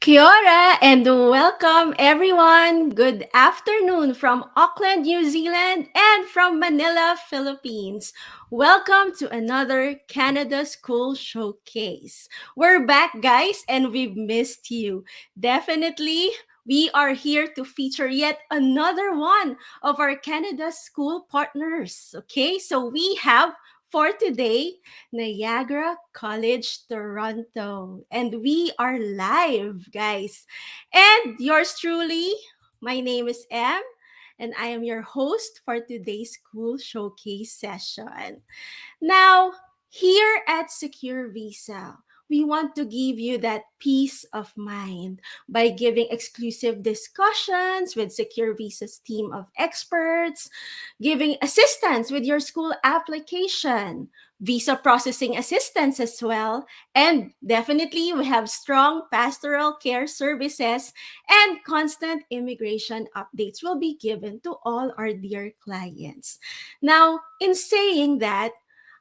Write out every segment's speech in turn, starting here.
Kia ora and welcome everyone. Good afternoon from Auckland, New Zealand and from Manila, Philippines. Welcome to another Canada School Showcase. We're back, guys, and we've missed you. Definitely, we are here to feature yet another one of our Canada School partners. Okay, so we have for today Niagara College Toronto. And we are live, guys. And yours truly, my name is Em, and I am your host for today's school showcase session. Now, here at Secure Visa, we want to give you that peace of mind by giving exclusive discussions with Secure Visa's team of experts, giving assistance with your school application, visa processing assistance as well, and definitely we have strong pastoral care services and constant immigration updates will be given to all our dear clients. Now, in saying that,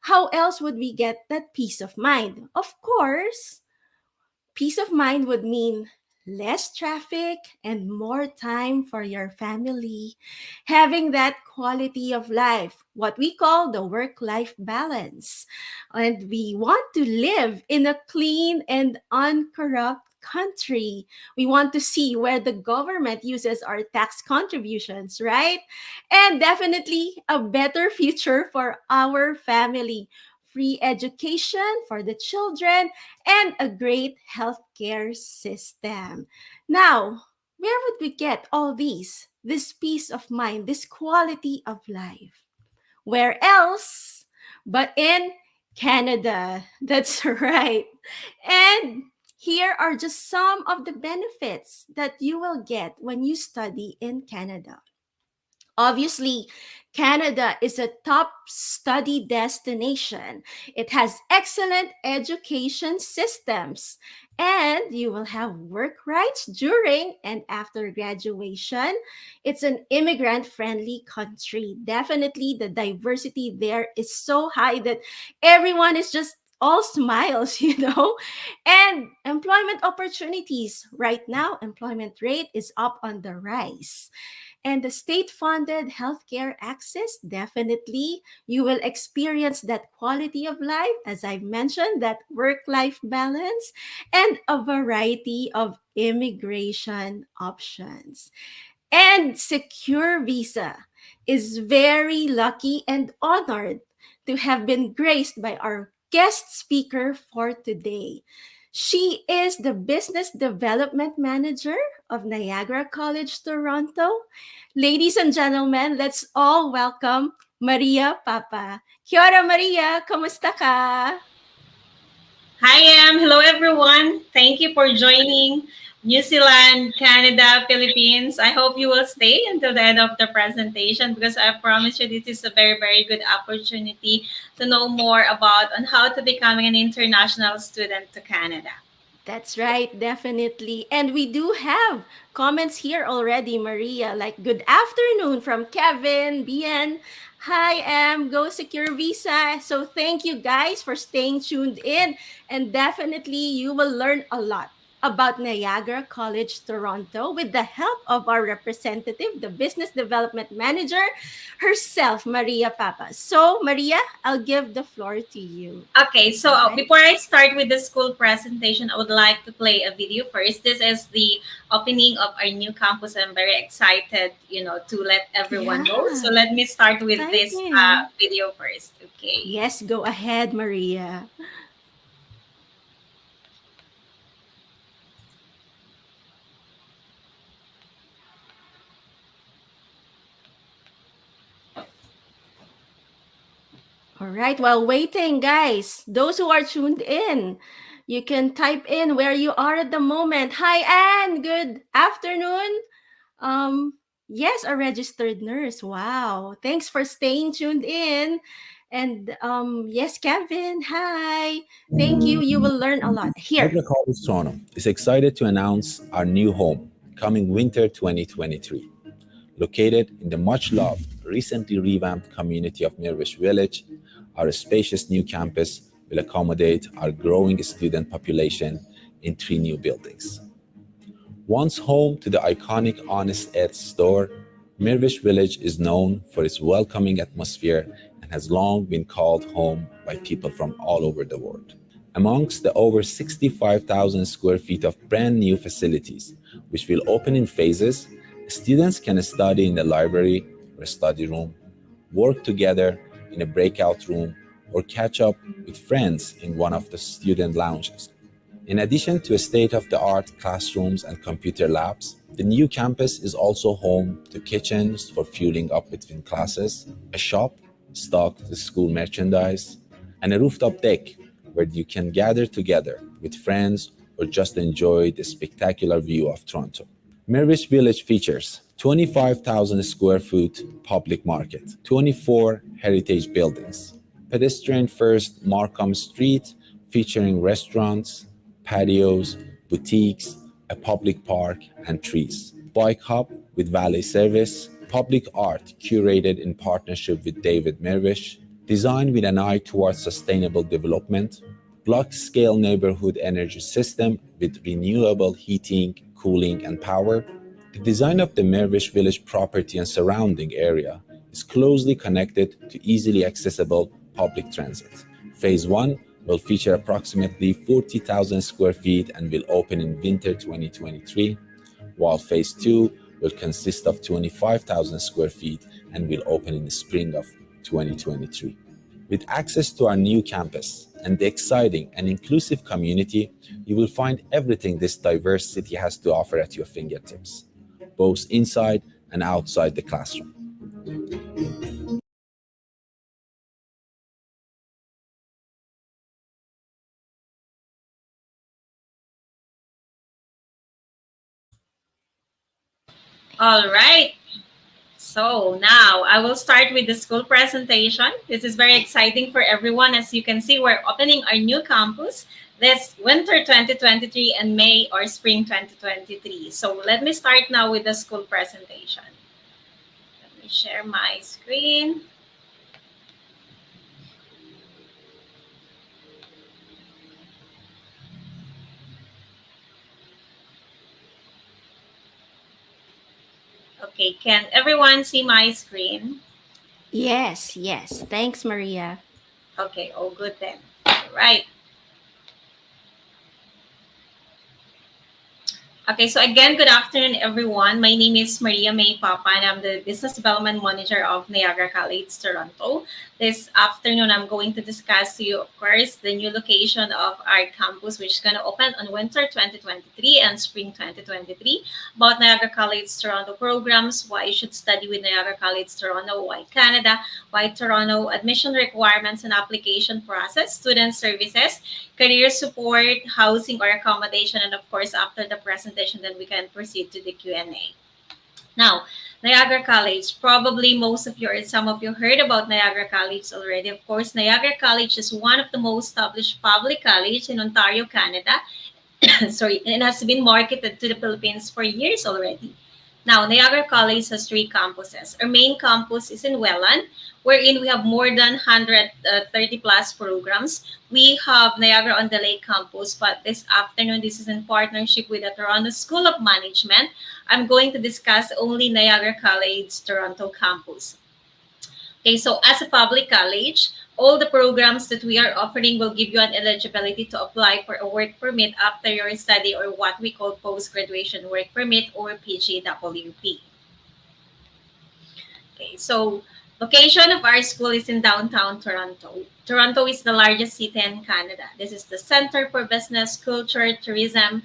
how else would we get that peace of mind? Of course, peace of mind would mean less traffic and more time for your family, having that quality of life, what we call the work life balance. And we want to live in a clean and uncorrupt country. We want to see where the government uses our tax contributions, right? And definitely a better future for our family. Free education for the children and a great healthcare system. Now, where would we get all these? This peace of mind, this quality of life? Where else but in Canada? That's right. And here are just some of the benefits that you will get when you study in Canada. Obviously, Canada is a top study destination. It has excellent education systems, and you will have work rights during and after graduation. It's an immigrant friendly country. Definitely, the diversity there is so high that everyone is just all smiles, And employment opportunities. Right now, employment rate is up on the rise. And the state funded healthcare access, definitely you will experience that quality of life, as I've mentioned, that work life balance, and a variety of immigration options. And Secure Visa is very lucky and honored to have been graced by our guest speaker for today. She is the Business Development Manager of Niagara College Toronto. Ladies and gentlemen, let's all welcome Maria Papa. Kia ora, Maria. Kamusta ka? Hi, Hello, everyone. Thank you for joining New Zealand, Canada, Philippines. I hope you will stay until the end of the presentation because I promise you this is a very, very good opportunity to know more about on how to becoming an international student to Canada. That's right, definitely. And we do have comments here already, Maria, like good afternoon from Kevin, Bien. Hi, Go Secure Visa. So thank you guys for staying tuned in. And definitely you will learn a lot about Niagara College Toronto with the help of our representative, the Business Development Manager herself, Maria Papa. So, Maria, I'll give the floor to you. Okay, so Go ahead. before I start with the school presentation, I would like to play a video first. This is the opening of our new campus. I'm very excited, to let everyone know. So Yeah. let me start with this Exciting. video first. Okay. Yes, go ahead, Maria. All right, while waiting, guys, those who are tuned in, you can type in where you are at the moment. Hi, Anne. Good afternoon. Um, yes, a registered nurse. Wow. Thanks for staying tuned in. And yes, Kevin. Hi. Thank you. You will learn a lot here. Niagara College Toronto is excited to announce our new home coming winter 2023. Located in the much loved, recently revamped community of Mirvish Village, our spacious new campus will accommodate our growing student population in 3 new buildings. Once home to the iconic Honest Ed's store, Mirvish Village is known for its welcoming atmosphere and has long been called home by people from all over the world. Amongst the over 65,000 square feet of brand new facilities, which will open in phases, students can study in the library or study room, work together in a breakout room, or catch up with friends in one of the student lounges. In addition to state of the art classrooms and computer labs, the new campus is also home to kitchens for fueling up between classes, a shop stocked with school merchandise, and a rooftop deck where you can gather together with friends or just enjoy the spectacular view of Toronto. Mirvish Village features 25,000 square foot public market, 24 heritage buildings, pedestrian first Markham Street featuring restaurants, patios, boutiques, a public park, and trees. Bike hub with valet service, public art curated in partnership with David Mirvish, designed with an eye towards sustainable development, block scale neighborhood energy system with renewable heating, cooling, and power. The design of the Mirvish Village property and surrounding area is closely connected to easily accessible public transit. Phase 1 will feature approximately 40,000 square feet and will open in winter 2023, while Phase 2 will consist of 25,000 square feet and will open in the spring of 2023. With access to our new campus and the exciting and inclusive community, you will find everything this diverse city has to offer at your fingertips, both inside and outside the classroom. All right. So now I will start with the school presentation. This is very exciting for everyone. As you can see, we're opening our new campus this winter 2023 and May or spring 2023. So let me start now with the school presentation. Let me share my screen. Okay, can everyone see my screen? Yes, yes. Thanks, Maria. Okay, all good then. All right. Okay, so again, good afternoon, everyone. My name is Maria May Papa, and I'm the Business Development Manager of Niagara College Toronto. This afternoon, I'm going to discuss to you, of course, the new location of our campus, which is going to open on winter 2023 and spring 2023, about Niagara College Toronto programs, why you should study with Niagara College Toronto, why Canada, why Toronto, admission requirements and application process, student services, career support, housing or accommodation, and of course, after the presentation, then we can proceed to the Q&A. Now, Niagara College, probably most of you or some of you heard about Niagara College already. Of course, Niagara College is one of the most established public college in Ontario, Canada. Sorry, and has been marketed to the Philippines for years already. Now, Niagara College has three campuses. Our main campus is in Welland, wherein we have more than 130 plus programs. We have Niagara on the Lake campus, but this afternoon, this is in partnership with the Toronto School of Management. I'm going to discuss only Niagara College Toronto campus. Okay, so as a public college, all the programs that we are offering will give you an eligibility to apply for a work permit after your study, or what we call post-graduation work permit, or PGWP. Okay, so location of our school is in downtown Toronto. Toronto is the largest city in Canada. This is the center for business, culture, tourism.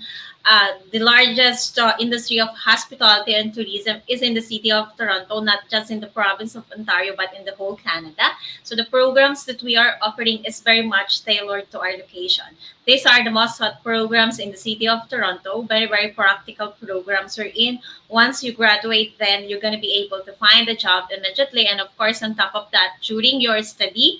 The largest industry of hospitality and tourism is in the city of Toronto, not just in the province of Ontario, but in the whole Canada. So the programs that we are offering is very much tailored to our location. These are the most hot programs in the city of Toronto, very, very practical programs we're in. Once you graduate, then you're going to be able to find a job immediately. And of course, on top of that, during your study,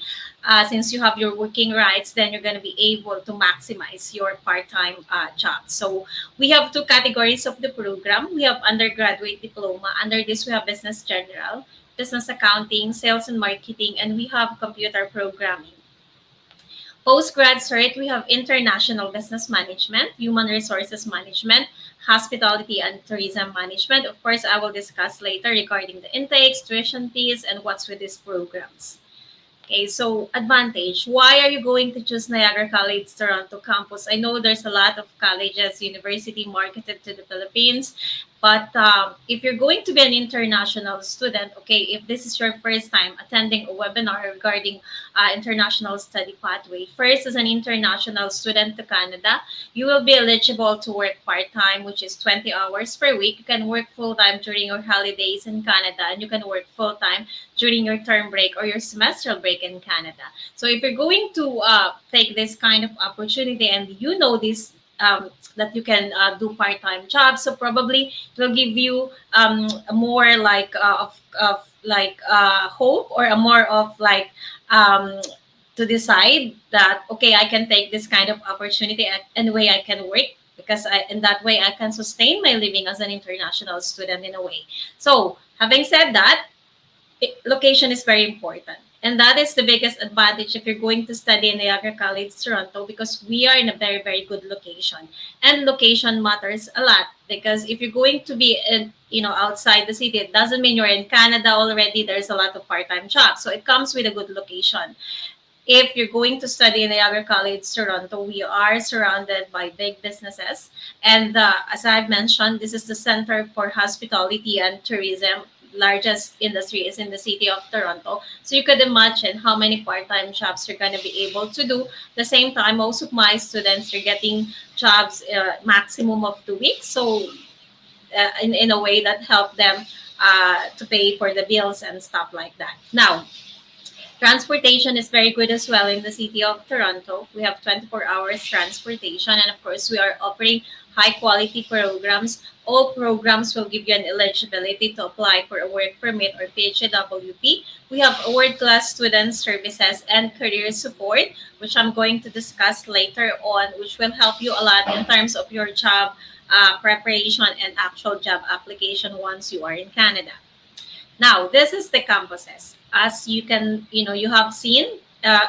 since you have your working rights, then you're going to be able to maximize your part-time job. So we have two categories of the program. We have undergraduate diploma. Under this, we have business general, business accounting, sales and marketing, and we have computer programming. Post-grad cert, we have international business management, human resources management, hospitality and tourism management. Of course, I will discuss later regarding the intakes, tuition fees, and what's with these programs. Okay, so advantage. Why are you going to choose Niagara College Toronto campus? I know there's a lot of colleges, university marketed to the Philippines, but if you're going to be an international student, okay, if this is your first time attending a webinar regarding international study pathway, first as an international student to Canada, you will be eligible to work part-time, which is 20 hours per week. You can work full-time during your holidays in Canada, and you can work full-time during your term break or your semestral break in Canada. So if you're going to take this kind of opportunity and you know this, that you can do part-time jobs, so probably it will give you more like of like hope, or a more of like um, to decide that okay, I can take this kind of opportunity and way I can work, because in that way I can sustain my living as an international student in a way. So having said that, location is very important. And that is the biggest advantage if you're going to study in Niagara College Toronto, because we are in a very, very good location. And location matters a lot, because if you're going to be in, outside the city, it doesn't mean you're in Canada already. There's a lot of part-time jobs. So it comes with a good location. If you're going to study in Niagara College Toronto, we are surrounded by big businesses. And as I've mentioned, this is the center for hospitality and tourism. Largest industry is in the city of Toronto. So you could imagine how many part-time jobs you're going to be able to do. At the same time, most of my students are getting jobs maximum of 2 weeks. So in a way that help them to pay for the bills and stuff like that. Now, transportation is very good as well in the city of Toronto. We have 24 hours transportation, and of course, we are offering high quality programs. All programs will give you an eligibility to apply for a work permit or PHWP. We have world class student services and career support, which I'm going to discuss later on, which will help you a lot in terms of your job preparation and actual job application once you are in Canada. Now, this is the campuses. As you have seen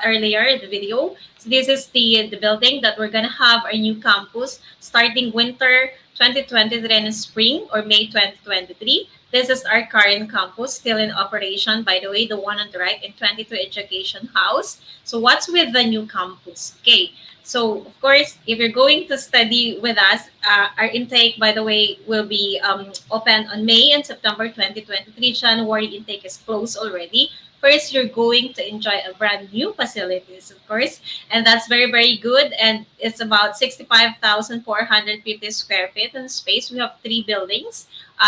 earlier the video. So this is the building that we're gonna have our new campus starting winter 2023 and spring or May 2023. This is our current campus, still in operation. By the way, the one on the right in 22 Education House. So what's with the new campus? Okay. So, of course, if you're going to study with us, our intake, by the way, will be open on May and September 2023. January intake is closed already. First, you're going to enjoy a brand new facilities, of course, and that's very, very good. And it's about 65,450 square feet in space. We have three buildings.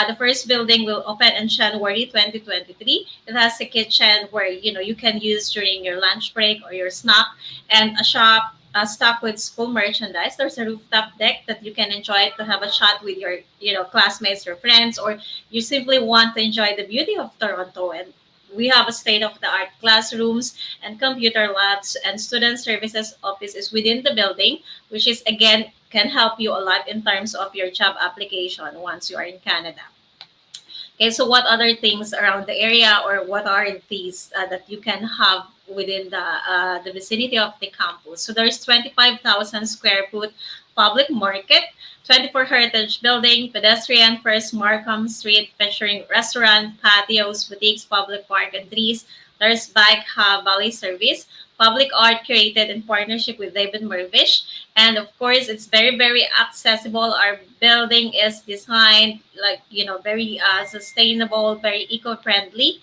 The first building will open in January 2023. It has a kitchen where you can use during your lunch break or your snack, and a shop stocked with school merchandise. There's a rooftop deck that you can enjoy to have a chat with your classmates, your friends, or you simply want to enjoy the beauty of Toronto. And we have a state-of-the-art classrooms and computer labs, and student services office is within the building, which is again can help you a lot in terms of your job application once you are in Canada. Okay, so what other things around the area, or what are these that you can have within the vicinity of the campus? So there's 25,000 square foot public market, 24 heritage building, pedestrian first Markham Street featuring restaurant, patios, boutiques, public park, and trees. There's bike hub valley service, public art curated in partnership with David Mervish, and of course it's very, very accessible. Our building is designed like very sustainable, very eco-friendly,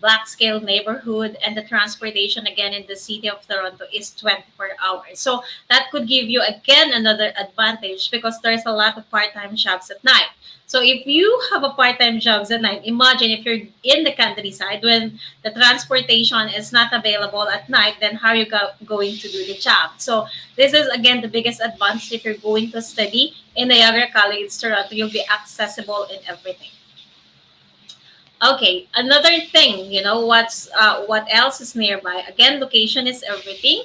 black scale neighborhood, and the transportation again in the city of Toronto is 24 hours. So that could give you again another advantage, because there's a lot of part-time jobs at night. So if you have a part-time jobs at night, imagine if you're in the countryside when the transportation is not available at night, then how are you going to do the job? So this is again the biggest advantage if you're going to study in Niagara College Toronto. You'll be accessible in everything. Okay, another thing, what else is nearby? Again, location is everything,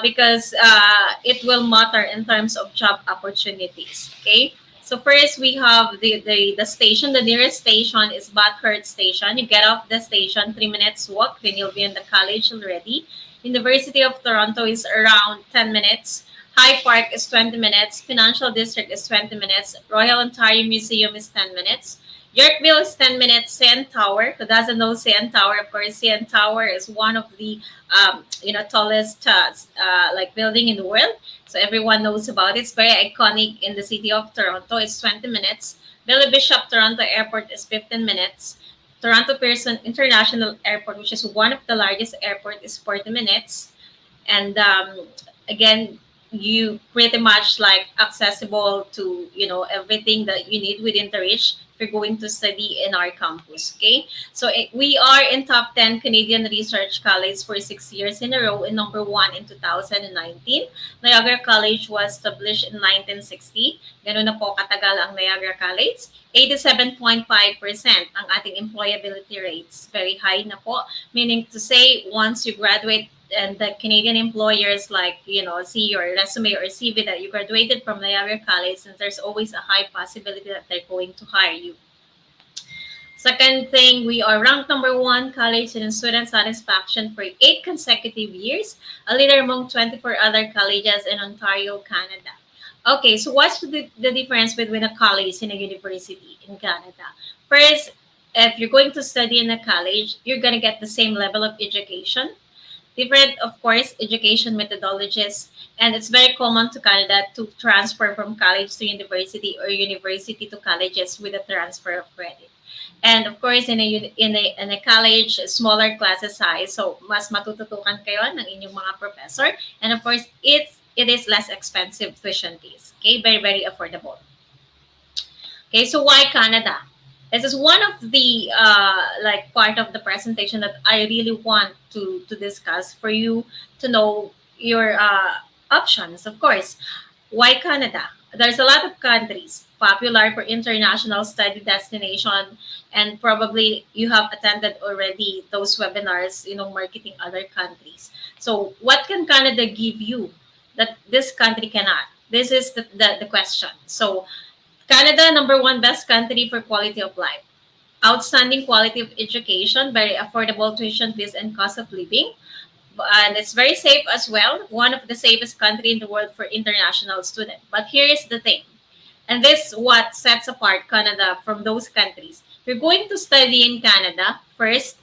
because it will matter in terms of job opportunities. Okay, so first we have the station. The nearest station is Bathurst Station. You get off the station, 3 minutes walk, then you'll be in the college already. University of Toronto is around 10 minutes. High Park is 20 minutes. Financial District is 20 minutes. Royal Ontario Museum is 10 minutes. Yorkville is 10 minutes. CN Tower. Who doesn't know CN Tower? Of course, CN Tower is one of the tallest like building in the world. So everyone knows about it. It's very iconic in the city of Toronto. It's 20 minutes. Billy Bishop Toronto Airport is 15 minutes. Toronto Pearson International Airport, which is one of the largest airport, is 40 minutes. And again, you pretty much like accessible to everything that you need within the reach if you're going to study in our campus. Okay, so we are in top 10 Canadian Research College for 6 years in a row, and number one in 2019. Niagara College was established in 1960. Ganun na po katagal ang Niagara College. 87.5% ang ating employability rates. Very high na po. Meaning to say, once you graduate and the Canadian employers see your resume or CV that you graduated from Niagara College, and there's always a high possibility that they're going to hire you. Second thing, we are ranked number one college in student satisfaction for 8 consecutive years, a leader among 24 other colleges in Ontario, Canada. Okay, so what's the difference between a college and a university in Canada? First, if you're going to study in a college, you're going to get the same level of education. Different, of course, education methodologies, and it's very common to Canada to transfer from college to university or university to colleges with a transfer of credit. And of course, in a college, smaller classes size, so mas matututukan kayo ng inyong mga professor, and of course, it is less expensive tuition fees. Okay, very very affordable. Okay, so why Canada? This is one of the like part of the presentation that I really want to discuss for you to know your options. Of course, why Canada? There's a lot of countries popular for international study destination, and probably you have attended already those webinars, marketing other countries. So, what can Canada give you that this country cannot? This is the question. So, Canada, number one best country for quality of life. Outstanding quality of education, very affordable tuition fees and cost of living. And it's very safe as well. One of the safest country in the world for international students. But here is the thing. And this what sets apart Canada from those countries. If you're going to study in Canada, first,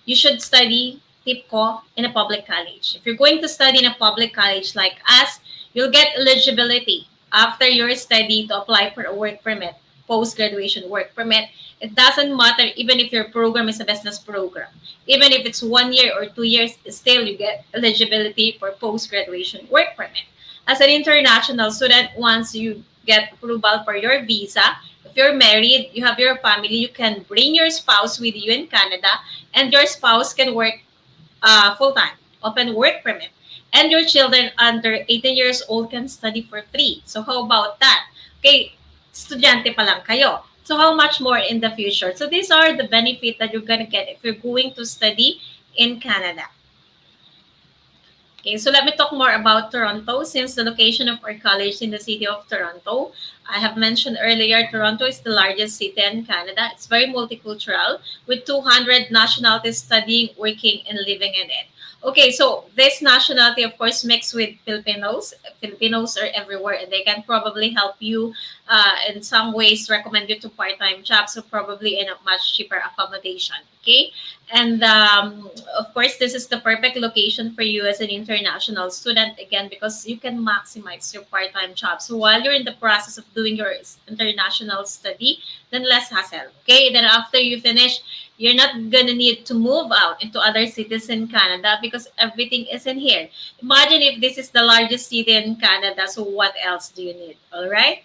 you should study TIPCO in a public college. If you're going to study in a public college like us, you'll get eligibility after your study to apply for a work permit, post-graduation work permit. It doesn't matter even if your program is a business program. Even if it's 1 year or 2 years, still you get eligibility for post-graduation work permit. As an international student, once you get approval for your visa, if you're married, you have your family, you can bring your spouse with you in Canada, and your spouse can work full time, open work permit. And your children under 18 years old can study for free. So how about that? Okay, estudyante pa lang kayo. So how much more in the future? So these are the benefits that you're gonna get if you're going to study in Canada. Okay, so let me talk more about Toronto. Since the location of our college in the city of Toronto, I have mentioned earlier, Toronto is the largest city in Canada. It's very multicultural with 200 nationalities studying, working, and living in it. Okay, so this nationality, of course, mixed with Filipinos. Filipinos are everywhere, and they can probably help you in some ways, recommend you to part-time jobs, so probably in a much cheaper accommodation. Okay, and of course, this is the perfect location for you as an international student, again, because you can maximize your part-time job. So while you're in the process of doing your international study, then less hassle. Okay, then after you finish, you're not gonna need to move out into other cities in Canada because everything is in here. Imagine if this is the largest city in Canada, so what else do you need? All right.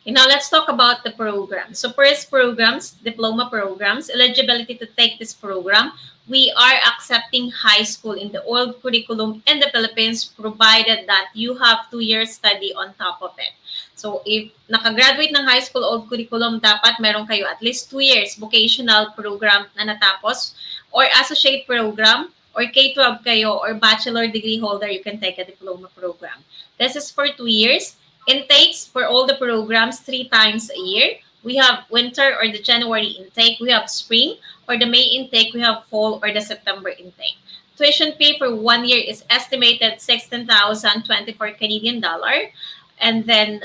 Okay, now let's talk about the program. So first, programs, diploma programs, eligibility to take this program. We are accepting high school in the old curriculum in the Philippines, provided that you have 2 years study on top of it. So if nakagraduate ng high school old curriculum, dapat meron kayo at least 2 years vocational program na natapos, or associate program, or K-12 kayo, or bachelor degree holder, you can take a diploma program. This is for 2 years. Intakes for all the programs 3 times a year. We have winter or the January intake. We have spring or the May intake. We have fall or the September intake. Tuition fee for 1 year is estimated 16,024 Canadian dollar. And then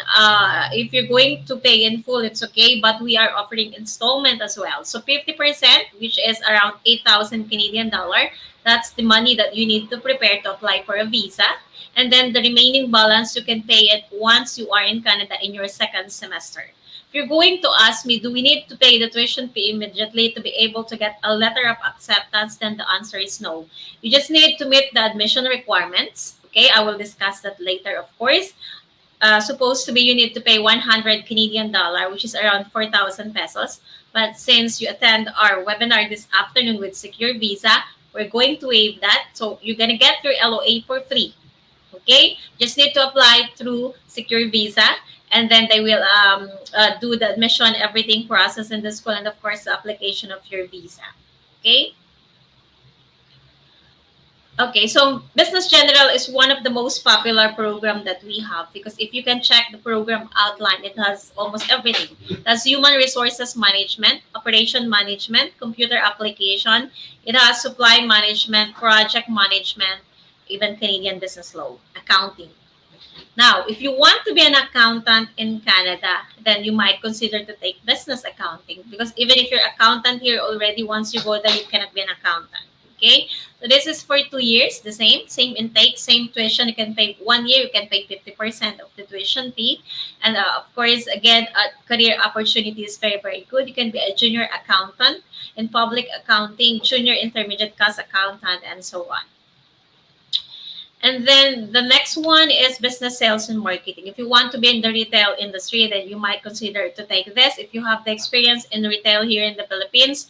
if you're going to pay in full, it's okay, but we are offering installment as well. So 50%, which is around 8,000 Canadian dollar, that's the money that you need to prepare to apply for a visa. And then the remaining balance, you can pay it once you are in Canada in your second semester. If you're going to ask me, do we need to pay the tuition fee immediately to be able to get a letter of acceptance? Then the answer is no. You just need to meet the admission requirements. Okay, I will discuss that later, of course. Supposed to be you need to pay 100 Canadian dollar, which is around 4,000 pesos. But since you attend our webinar this afternoon with Secure Visa, we're going to waive that. So you're going to get your LOA for free. Okay, just need to apply through Secure Visa, and then they will do the admission, everything process in the school, and of course the application of your visa. Okay. Okay, so Business General is one of the most popular program that we have, because if you can check the program outline, it has almost everything. It has human resources management, operation management, computer application. It has supply management, project management, even Canadian business law, accounting. Now, if you want to be an accountant in Canada, then you might consider to take business accounting, because even if you're accountant here already, once you go there, you cannot be an accountant. Okay, so this is for 2 years, the same intake, same tuition. You can pay 1 year, you can pay 50% of the tuition fee, and of course, again, career opportunity is very very good. You can be a junior accountant in public accounting, junior intermediate cost accountant, and so on. And then the next one is business sales and marketing. If you want to be in the retail industry, then you might consider to take this. If you have the experience in retail here in the Philippines,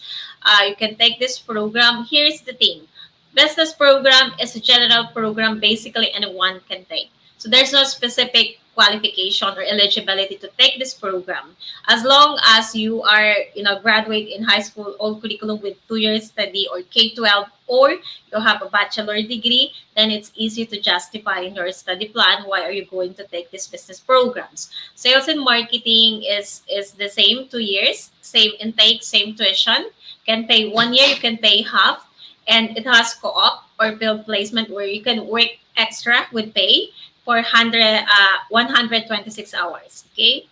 you can take this program. Here's the thing. Business program is a general program, basically anyone can take. So there's no specific qualification or eligibility to take this program. As long as you are, graduate in high school, all curriculum with 2 years study, or K-12, or you have a bachelor degree, then it's easy to justify in your study plan why are you going to take these business programs. Sales and marketing is the same, 2 years, same intake, same tuition. Can pay 1 year, you can pay half, and it has co-op or field placement where you can work extra with pay for 126 hours. Okay.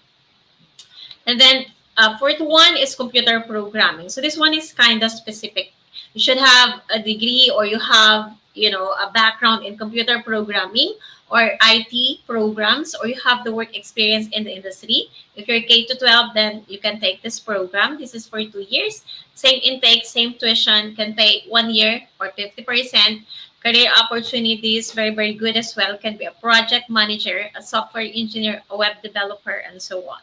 And then fourth one is computer programming. So this one is kind of specific. You should have a degree, or you have, a background in computer programming or IT programs, or you have the work experience in the industry. If you're K to 12, then you can take this program. This is for 2 years. Same intake, same tuition, can pay 1 year or 50%. Career opportunities, very, very good as well. Can be a project manager, a software engineer, a web developer, and so on.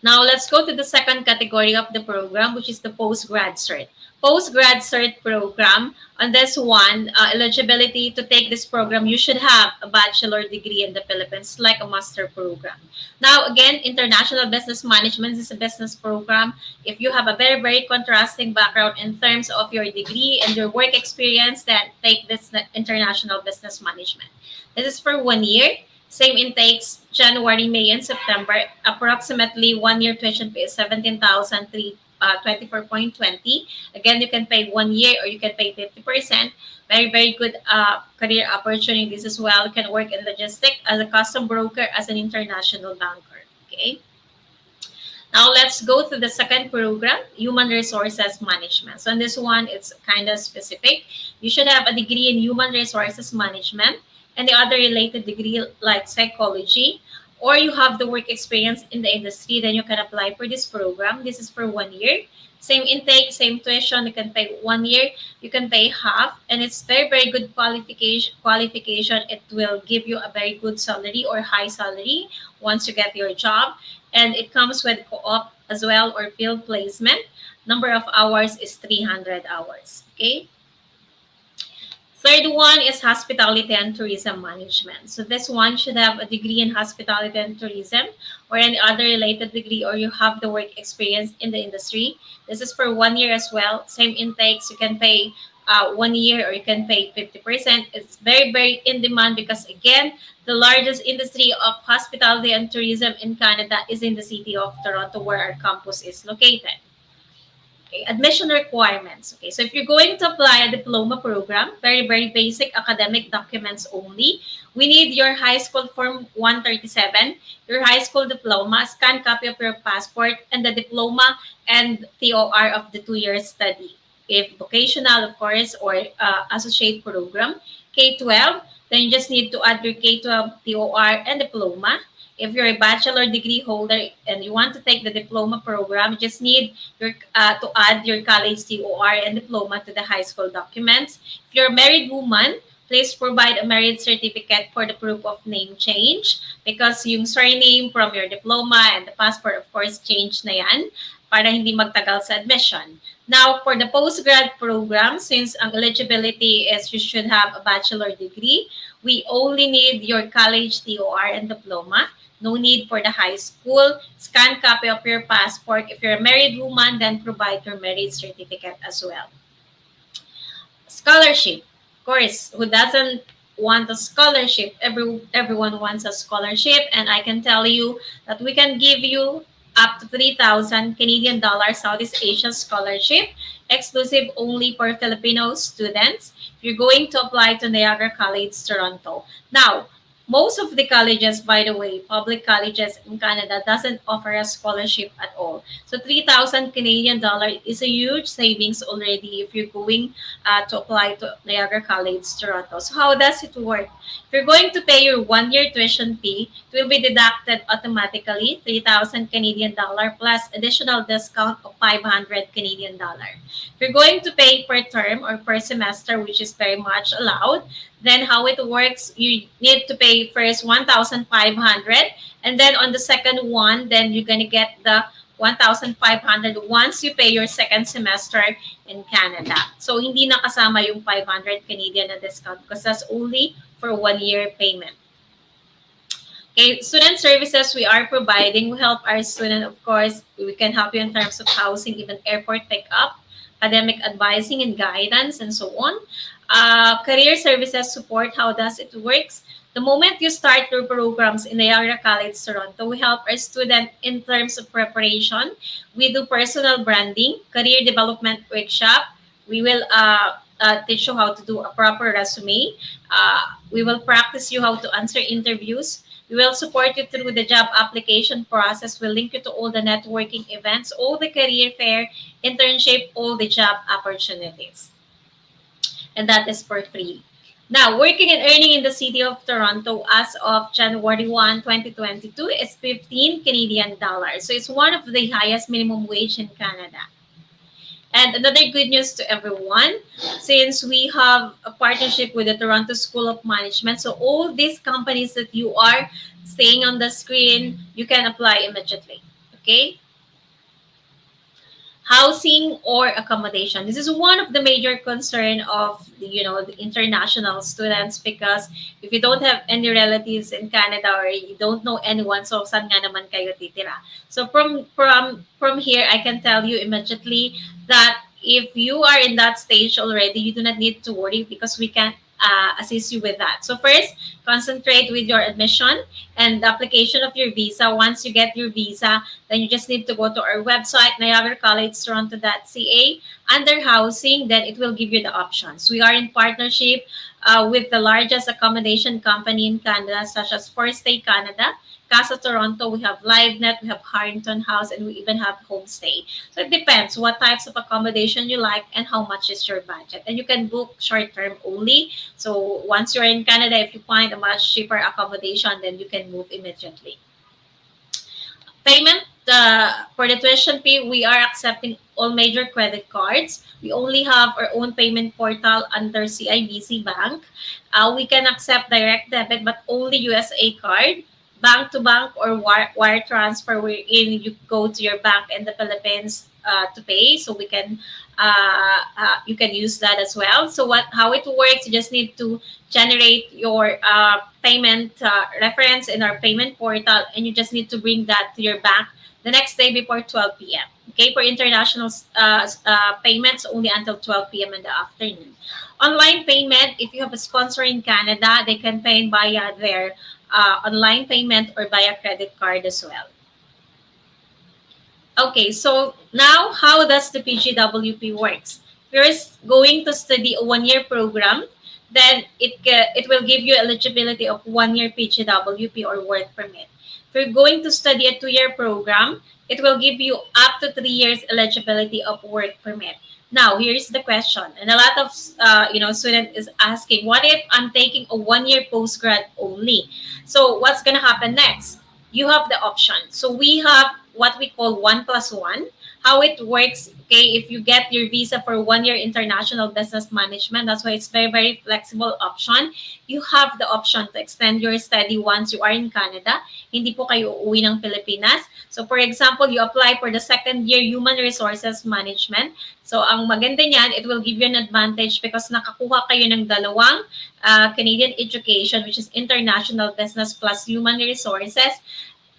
Now, let's go to the second category of the program, which is the post-grad cert. Post-grad cert program, on this one, eligibility to take this program, you should have a bachelor degree in the Philippines, like a master program. Now, again, international business management is a business program. If you have a very, very contrasting background in terms of your degree and your work experience, then take this international business management. This is for 1 year. Same intakes, January, May, and September. Approximately 1 year tuition fee is 17,324.20. Again, you can pay 1 year or you can pay 50%. Very, very good career opportunities as well. You can work in logistics as a custom broker, as an international banker. Okay. Now let's go to the second program, Human Resources Management. So in this one, it's kind of specific. You should have a degree in Human Resources Management and the other related degree like psychology, or you have the work experience in the industry, then you can apply for this program. This is for 1 year. Same intake, same tuition. You can pay 1 year, you can pay half, and it's very, very good qualification. It will give you a very good salary or high salary once you get your job. And it comes with co-op as well, or field placement. Number of hours is 300 hours. Okay. Third one is hospitality and tourism management. So this one should have a degree in hospitality and tourism, or any other related degree, or you have the work experience in the industry. This is for 1 year as well. Same intakes. You can pay 1 year, or you can pay 50%. It's very, very in demand because, again, the largest industry of hospitality and tourism in Canada is in the city of Toronto, where our campus is located. Okay, admission requirements. Okay, so if you're going to apply a diploma program, very, very basic academic documents only. We need your high school form 137, your high school diploma, scanned copy of your passport, and the diploma and TOR of the 2 year study. If vocational, of course, or associate program, K-12, then you just need to add your K-12 TOR and diploma. If you're a bachelor degree holder and you want to take the diploma program, you just need to add your college TOR and diploma to the high school documents. If you're a married woman, please provide a marriage certificate for the proof of name change, because yung surname from your diploma and the passport, of course, change na yan para hindi magtagal sa admission. Now, for the postgrad program, since ang eligibility is you should have a bachelor degree, we only need your college TOR and diploma. No need for the high school. Scan copy of your passport. If you're a married woman, then provide your marriage certificate as well. Scholarship. Of course, who doesn't want a scholarship? Everyone wants a scholarship, and I can tell you that we can give you up to 3,000 Canadian dollars Southeast Asia scholarship, exclusive only for Filipino students. If you're going to apply to Niagara College Toronto. Now, most of the colleges, by the way, public colleges in Canada, doesn't offer a scholarship at all. So 3,000 Canadian dollar is a huge savings already if you're going to apply to Niagara College Toronto. So how does it work? If you're going to pay your 1 year tuition fee, it will be deducted automatically 3,000 Canadian dollar plus additional discount of 500 Canadian dollar. If you're going to pay per term or per semester, which is very much allowed, then how it works, you need to pay first 1,500, and then on the second one, then you're gonna get the 1,500 once you pay your second semester in Canada. So hindi na kasama yung 500 Canadian na discount because that's only for 1 year payment. Okay, student services we are providing. We help our student, of course. We can help you in terms of housing, even airport pickup, academic advising and guidance, and so on. Career services support. How does it works? The moment you start your programs in Niagara College Toronto, we help our student in terms of preparation. We do personal branding, career development workshop. We will teach you how to do a proper resume. We will practice you how to answer interviews. We will support you through the job application process. We'll link you to all the networking events, all the career fair, internship, all the job opportunities. And that is for free. Now, working and earning in the city of Toronto as of January 1, 2022 is 15 Canadian dollars. So it's one of the highest minimum wage in Canada. And another good news to everyone, since we have a partnership with the Toronto School of Management, so all these companies that you are seeing on the screen, you can apply immediately. Okay? Housing or accommodation. This is one of the major concern of the international students, because if you don't have any relatives in Canada or you don't know anyone, so saan nga naman kayo titira? So from here, I can tell you immediately that if you are in that stage already, you do not need to worry because we can assist you with that. So first, concentrate with your admission and the application of your visa. Once you get your visa, then you just need to go to our website, niagaracollegetoronto.ca. Under housing, then it will give you the options. We are in partnership with the largest accommodation company in Canada, such as First Stay Canada, Casa Toronto, we have LiveNet, we have Harrington House, and we even have Homestay. So it depends what types of accommodation you like and how much is your budget. And you can book short term only. So once you're in Canada, if you find a much cheaper accommodation, then you can move immediately. Payment for the tuition fee, we are accepting all major credit cards. We only have our own payment portal under CIBC Bank. We can accept direct debit, but only USA card, bank to bank, or wire transfer, wherein you go to your bank in the Philippines to pay. So we can you can use that as well. So how it works, you just need to generate your payment reference in our payment portal, and you just need to bring that to your bank the next day before 12 p.m. Okay, for international payments, only until 12 p.m. in the afternoon. Online payment, if you have a sponsor in Canada, they can pay via their online payment or via credit card as well. Okay, so now how does the PGWP works? First, going to study a one-year program, then it will give you eligibility of one-year PGWP or work permit. If you're going to study a two-year program, it will give you up to 3 years eligibility of work permit. Now, here's the question, and a lot of student is asking, what if I'm taking a one-year postgrad only? So what's gonna happen next? You have the option. So we have what we call 1+1. How it works, okay, if you get your visa for 1 year international business management, that's why it's very, very flexible option. You have the option to extend your study once you are in Canada. Hindi po kayo uuwi ng Pilipinas. So for example, you apply for the second year human resources management. So ang maganda niyan, it will give you an advantage because nakakuha kayo ng dalawang Canadian education, which is international business plus human resources.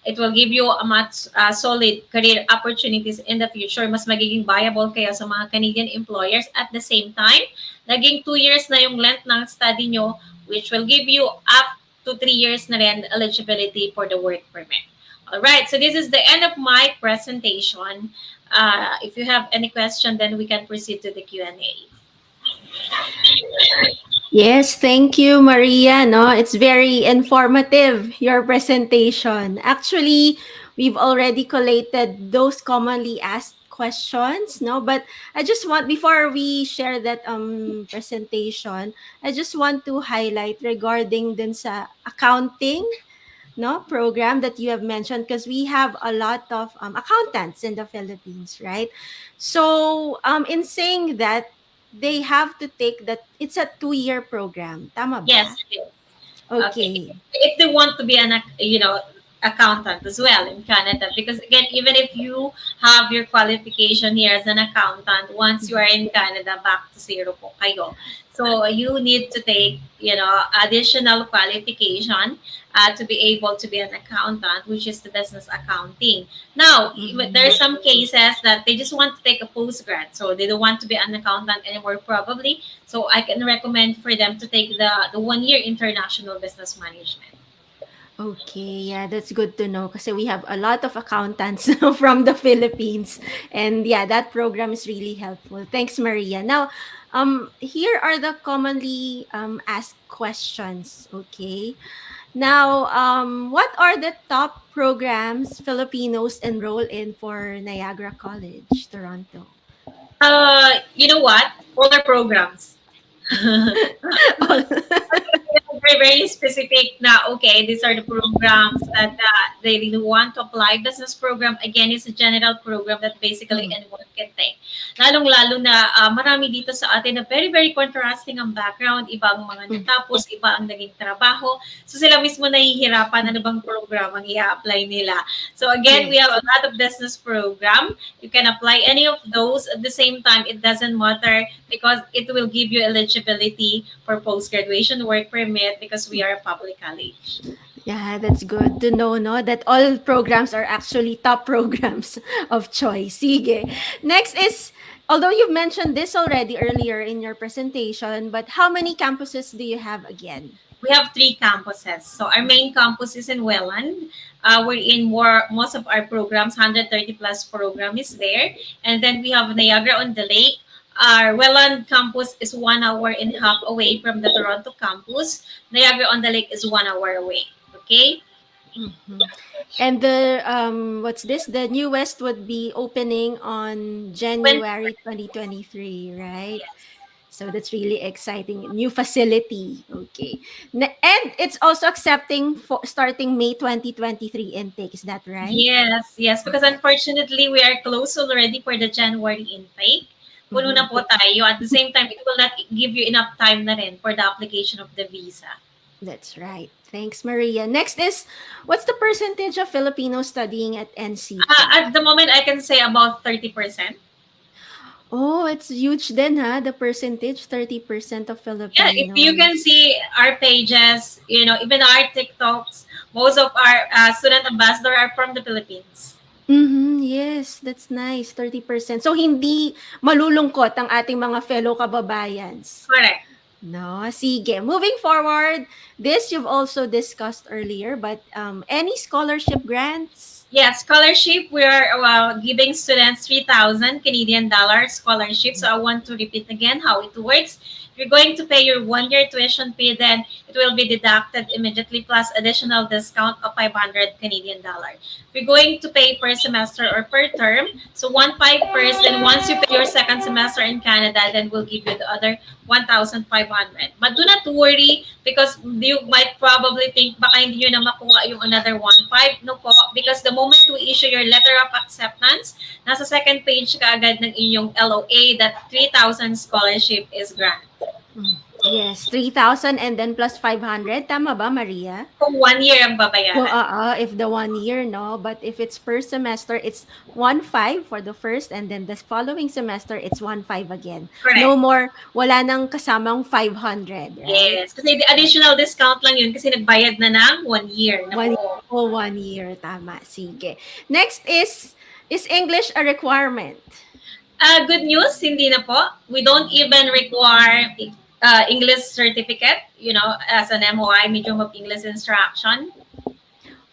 It will give you a much solid career opportunities in the future. Mas magiging viable kayo sa mga Canadian employers. At the same time, naging 2 years na yung length ng study nyo, which will give you up to 3 years na rin eligibility for the work permit. Alright, so this is the end of my presentation. If you have any question, then we can proceed to the Q&A. Yes, thank you, Maria. No, it's very informative, your presentation. Actually, we've already collated those commonly asked questions, no, but I just want, before we share that presentation, I just want to highlight regarding din sa accounting, no, program that you have mentioned, because we have a lot of accountants in the Philippines, right? So in saying that, they have to take that, it's a 2-year program, tama Yes, ba? it is. Okay. Okay. If they want to be an accountant as well in Canada, because again, even if you have your qualification here as an accountant, once you are in Canada, back to zero po kayo. So you need to take additional qualification to be able to be an accountant, which is the business accounting. Now, there are Mhm. some cases that they just want to take a postgrad, so they don't want to be an accountant anymore, probably. So I can recommend for them to take the 1 year international business management. Okay, yeah, that's good to know kasi we have a lot of accountants from the Philippines. And yeah, that program is really helpful. Thanks, Maria. Now, here are the commonly asked questions, okay? Now, what are the top programs Filipinos enroll in for Niagara College, Toronto? You know what? All our programs. Very, very specific na, okay, these are the programs that they really want to apply. Business program, again, is a general program that basically Mm, anyone can take. Lalong-lalo na marami dito sa atin na very, very contrasting ang background. Iba ang mga mm, natapos, iba ang naging trabaho. So sila mismo nahihirapan ano bang program ang i-apply nila. So again, we have yes. a lot of business program. You can apply any of those. At the same time, it doesn't matter because it will give you eligibility for post-graduation work permit because we are a public college. Yeah, that's good to know, no? That all programs are actually top programs of choice. Sige. Next is, although you've mentioned this already earlier in your presentation, but how many campuses do you have again? We have three campuses. So our main campus is in Welland. We're in most of our programs, 130 plus program is there. And then we have Niagara on the Lake. Our Welland campus is 1 hour and a half away from the Toronto campus. Niagara on the Lake is 1 hour away. Okay? Mhm. And the what's this? The newest would be opening on When January 2023, right? yes. So that's really exciting. New facility. Okay. And it's also accepting for starting May 2023 intake. Is that right? Yes, yes. Because unfortunately, we are close already for the January intake. Puno Mm-hmm. na po tayo. At the same time, it will not give you enough time na rin for the application of the visa. That's right. Thanks, Maria. Next is, what's the percentage of Filipinos studying at NCT? At the moment, I can say about 30%. Oh, it's huge then, huh? The percentage, 30% of Yeah, if you can Filipinos. see our pages, even our TikToks, most of our student ambassador are from the Philippines. Mhm, yes, that's nice, 30%. So hindi malulungkot ang ating mga fellow kababayans. Correct. No, sige. Moving forward, this you've also discussed earlier, but any scholarship grants? Yes, scholarship. We are giving students 3,000 Canadian dollars scholarship. So I want to repeat again how it works. You're going to pay your 1 year tuition fee, then it will be deducted immediately plus additional discount of 500 Canadian dollars. We're going to pay per semester or per term. So 1,500 first, then once you pay your second semester in Canada, then we'll give you the other 1,500. But do not worry because you might probably think baka hindi nyo na makuha yung another 1,500. No po, because the moment we issue your letter of acceptance, nasa second page ka agad ng inyong LOA that 3,000 scholarship is granted. Mm. Yes, 3,000 and then plus 500. Tama ba, Maria? Kung 1 year ang Well, babayaran. if the 1 year, no. But if it's per semester, it's 1,500 for the first, and then the following semester, it's 1,500 again. No Correct. more, wala nang kasamang 500, right? Yes. Kasi the additional discount lang yun kasi nagbayad na ng 1 year na One, buo. oh, 1 year, tama. Sige. Next is English a requirement? Good news, hindi na po. We don't even require English certificate, as an MOI, medium of English instruction.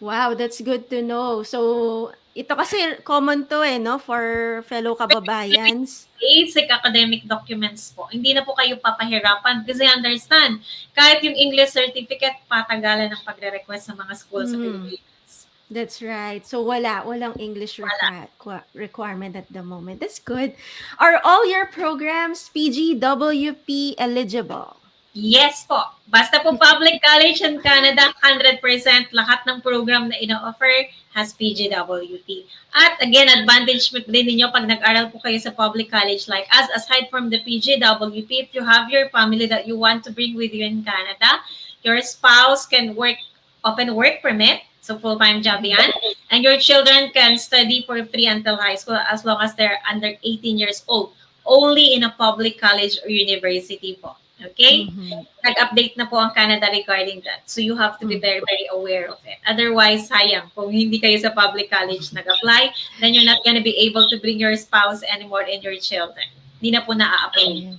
Wow, that's good to know. So, ito kasi common to no, for fellow kababayans. Basic academic documents po. Hindi na po kayo papahirapan kasi understand, kahit yung English certificate, patagalan ng pagre-request sa mga school sa Mhm. Pilipinas. That's right. So walang English requirement at the moment. That's good. Are all your programs PGWP eligible? Yes po. Basta po public college in Canada, 100% lahat ng program na ino-offer has PGWP. At again, advantage din ninyo pag nag-aral po kayo sa public college like us, aside from the PGWP, if you have your family that you want to bring with you in Canada, your spouse can open work permit, so full-time job yan, and your children can study for free until high school as long as they're under 18 years old, only in a public college or university po. Okay? Mhm. Nag-update na po ang Canada regarding that. So you have to be Mm. very, very aware of it. Otherwise, sayang. Kung hindi kayo sa public college nag-apply, then you're not gonna be able to bring your spouse anymore and your children. Hindi na po na-approve. Yeah.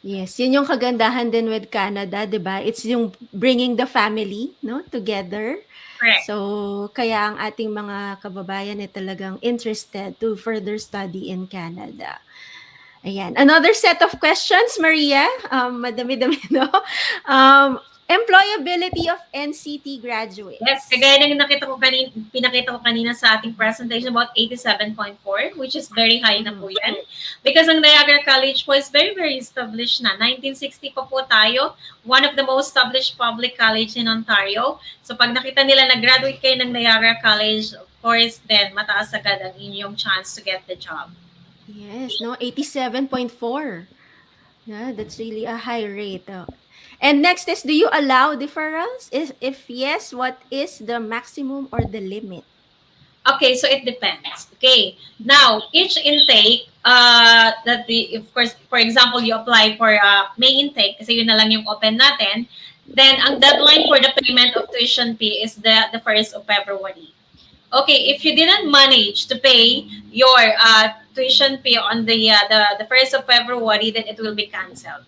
Yes, yun yung kagandahan din with Canada, 'di ba? It's yung bringing the family, no, together. Correct. So, kaya ang ating mga kababayan ay talagang interested to further study in Canada. Ayan. Another set of questions, Maria. Madami-dami, no? Employability of NCT Yes, graduates. kagaya ng pinakita ko kanina sa ating presentation about 87.4, which is very high na po yan. Because ang Niagara College po is very, very established na. 1960 pa po tayo, one of the most established public college in Ontario. So pag nakita nila na graduate kayo ng Niagara College, of course, then mataas agad ang inyong chance to get the job. Yes, no? 87.4. Yeah, that's really a high rate. And next is, do you allow deferrals? If yes, what is the maximum or the limit? Okay, so it depends. Okay, now each intake, of course, for example, you apply for May intake kasi yun na lang yung open natin. Then ang deadline for the payment of tuition fee is the 1st of February. Okay, if you didn't manage to pay your tuition fee on the 1st of February, then it will be canceled.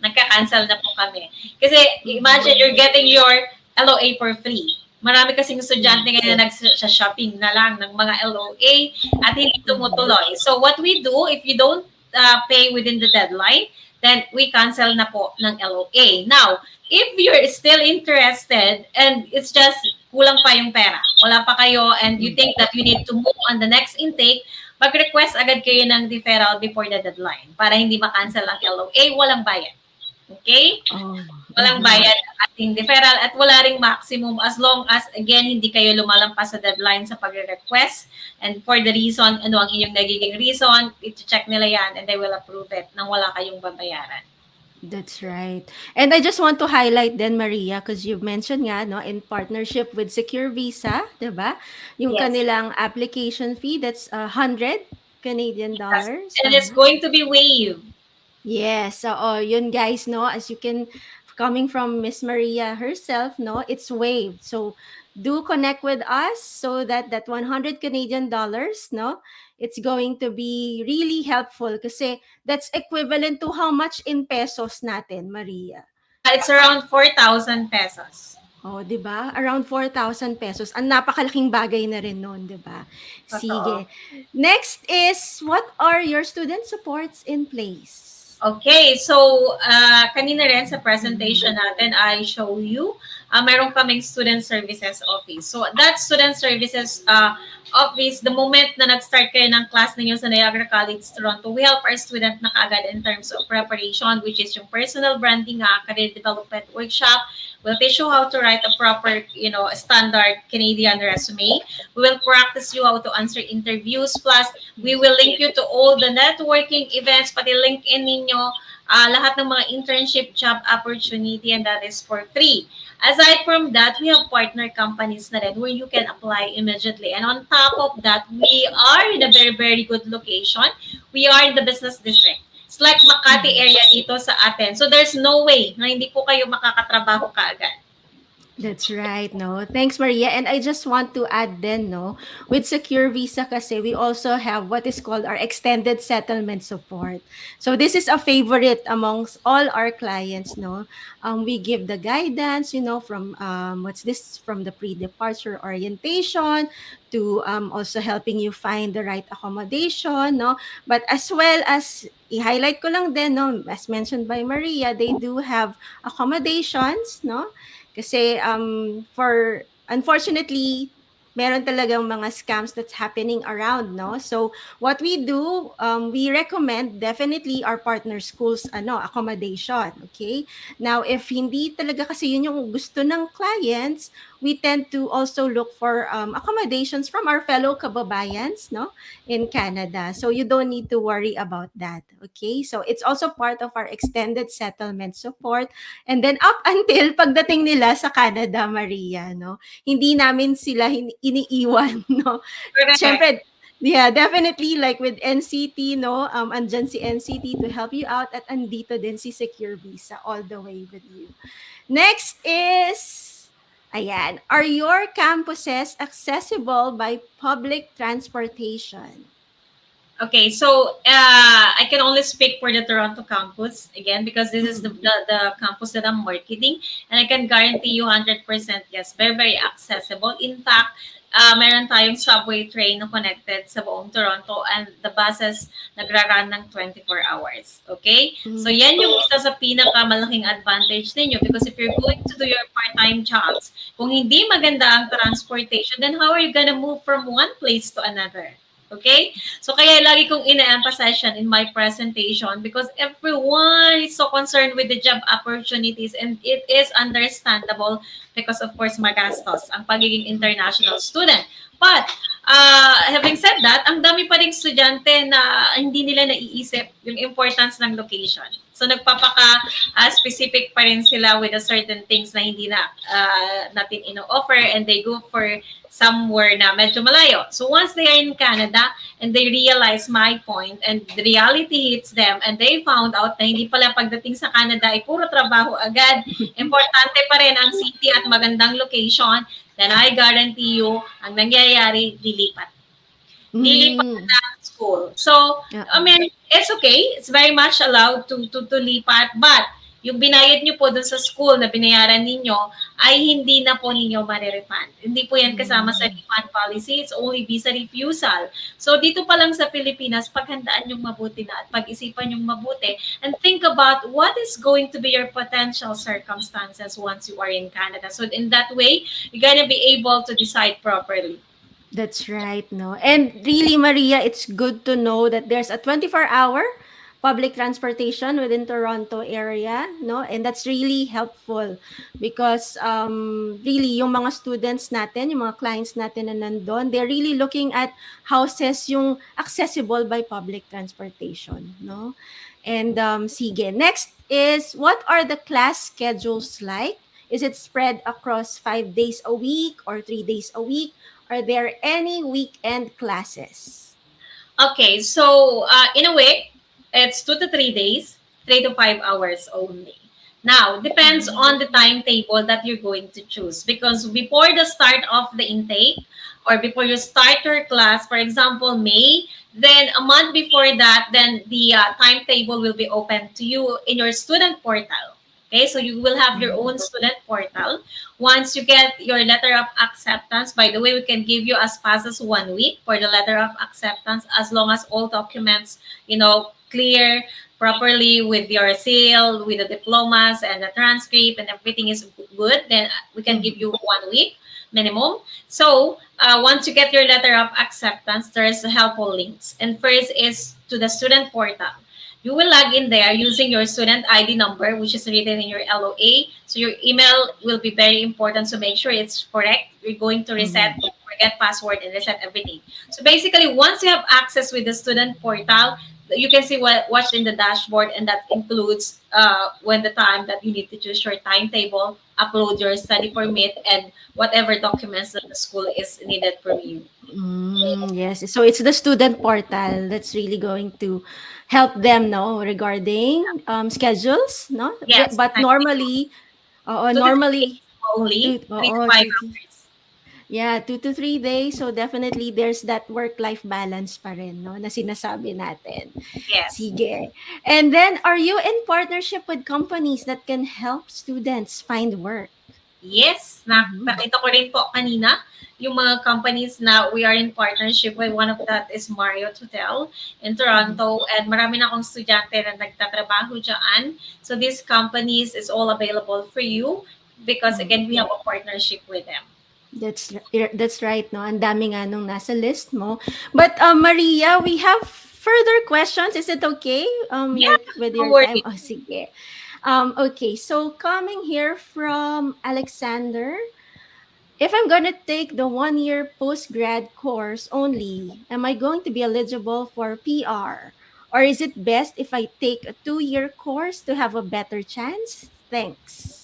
Nagka-cancel na po kami. Kasi imagine you're getting your LOA for free. Marami kasing estudyante ngayon na nag-shopping na lang ng mga LOA at hindi tumutuloy. So what we do, if you don't pay within the deadline, then we cancel na po ng LOA. Now, if you're still interested and it's just kulang pa yung pera, wala pa kayo and you think that you need to move on the next intake, mag-request agad kayo ng deferral before the deadline para hindi ma-cancel ang LOA, walang bayad. Okay? Oh. Walang bayad ang ating deferral at wala ring maximum as long as, again, hindi kayo lumalampas sa deadline sa pagre-request. And for the reason, ano ang inyong nagiging reason, iti-check nila yan and they will approve it nang wala kayong babayaran. That's right. And I just want to highlight then, Maria, because you mentioned nga, no, in partnership with Secure Visa, diba? Yung Yes. kanilang application fee, that's 100 Canadian dollars. And it's going to be waived. Yes. So, yun guys, no, as you can coming from Miss Maria herself, no, it's waived. So do connect with us so that that 100 Canadian dollars, no, it's going to be really helpful kasi that's equivalent to how much in pesos natin, Maria? It's around 4,000 pesos. Oh, 'di ba? Around 4,000 pesos. Ang napakalaking bagay na rin no'n, 'di ba? Sige. Totoo. Next is, what are your student supports in place? Okay, so kanina rin sa presentation Mm. natin, I show you, meron kaming student services office. So that student services office, the moment na nag-start kayo ng class ninyo sa Niagara College Toronto, we help our student na kaagad in terms of preparation, which is yung personal branding, career development workshop. We'll teach you how to write a proper, a standard Canadian resume. We will practice you how to answer interviews. Plus, we will link you to all the networking events, pati LinkedIn ninyo, lahat ng mga internship job opportunity, and that is for free. Aside from that, we have partner companies na rin where you can apply immediately. And on top of that, we are in a very, very good location. We are in the business district. It's like Makati area dito sa atin. So there's no way na hindi po kayo makakatrabaho kaagad. That's right, no. Thanks, Maria. And I just want to add then, no, with Secure Visa kasi we also have what is called our extended settlement support. So this is a favorite amongst all our clients, no. We give the guidance, from from the pre-departure orientation to also helping you find the right accommodation, no. But as well as i-highlight ko lang din, no, as mentioned by Maria, they do have accommodations, no. Kasi for unfortunately, meron talagang mga scams that's happening around, no? So what we do, we recommend definitely our partner schools accommodation, okay? Now if hindi talaga kasi yun yung gusto ng clients, we tend to also look for accommodations from our fellow kababayans, no, in Canada. So you don't need to worry about that, okay? So it's also part of our extended settlement support. And then up until pagdating nila sa Canada, Maria, no? Hindi namin sila iniiwan, no? Correct. Siyempre, yeah, definitely like with NCT, no? Andyan si NCT to help you out at andito din si Secure Visa all the way with you. Next is, ayan, are your campuses accessible by public transportation? Okay, so I can only speak for the Toronto campus again because this is Mm. the campus that I'm marketing, and I can guarantee you 100% yes, very very accessible. In fact, meron tayong subway train na connected sa buong Toronto, and the buses nagra-run ng 24 hours. Okay? So Mm. yan yung isa sa pinakamalaking advantage ninyo because if you're going to do your part-time jobs, kung hindi maganda ang transportation, then how are you gonna move from one place to another? Okay? So kaya lagi kong ina-emphasize yan in my presentation because everyone is so concerned with the job opportunities, and it is understandable because of course magastos ang pagiging international student. But having said that, ang dami pa ring estudyante na hindi nila naiisip yung importance ng location. So nagpapaka-specific pa rin sila with a certain things na hindi na natin ino-offer, and they go for somewhere na medyo malayo. So once they are in Canada and they realize my point and the reality hits them and they found out na hindi pala pagdating sa Canada ay puro trabaho agad, importante pa rin ang city at magandang location, then I guarantee you, ang nangyayari, dilipat. Lilipat Mm. na ng school. So, I Oo. mean, it's okay. It's very much allowed to lipat. But, yung binayad nyo po dun sa school na binayaran ninyo ay hindi na po ninyo marirefund. Hindi po yan kasama sa Mm. refund policy. It's only visa refusal. So, dito pa lang sa Pilipinas, paghandaan yung mabuti na at pag-isipan yung mabuti and think about what is going to be your potential circumstances once you are in Canada. So, in that way, you're gonna be able to decide properly. That's right, no? And really, Maria, it's good to know that there's a 24-hour public transportation within Toronto area, no? And that's really helpful because really, yung mga students natin, yung mga clients natin na nandun, they're really looking at houses yung accessible by public transportation, no? And sige, next is, what are the class schedules like? Is it spread across 5 days a week or 3 days a week? Are there any weekend classes? Okay, so in a week, it's 2 to 3 days, 3 to 5 hours only. Now, depends on the Mm. timetable that you're going to choose, because before the start of the intake or before you start your class, for example, May, then a month before that, then the timetable will be open to you in your student portal. Okay, so you will have your own student portal. Once you get your letter of acceptance, by the way, we can give you as fast as 1 week for the letter of acceptance, as long as all documents, clear properly with your seal, with the diplomas and the transcript and everything is good, then we can give Mhm. you 1 week minimum. So once you get your letter of acceptance, there's helpful links. And first is to the student portal. You will log in there using your student ID number, which is written in your LOA. So your email will be very important. So make sure it's correct. You're going to reset, Mhm. forget password, and reset everything. So basically, once you have access with the student portal, you can see what's in the dashboard, and that includes when the time that you need to choose your timetable, upload your study permit, and whatever documents that the school is needed from you. Yes. So it's the student portal that's really going to help them know regarding schedules, no? Yes, But timetable. normally, 2 to 3 days normally only, three to five two, hours. yeah, 2 to 3 days. So definitely there's that work-life balance pa rin, no, na sinasabi natin. Yes. Sige. And then, are you in partnership with companies that can help students find work? Yes, Mm-hmm. nakita ko rin po kanina yung mga companies na we are in partnership with. One of that is Marriott Hotel in Mm-hmm. Toronto, and marami na akong estudyante na nagtatrabaho dyan. So these companies is all available for you because Mm-hmm. again, we have a partnership with them. That's right, no? Ang dami nga nung nasa list mo. But Maria, we have further questions. Is it okay? Yeah, Like with no your time? worries. Oh, sige. Okay. So coming here from Alexander, if I'm gonna take the 1 year post grad course only, am I going to be eligible for PR? Or is it best if I take a 2 year course to have a better chance? Thanks.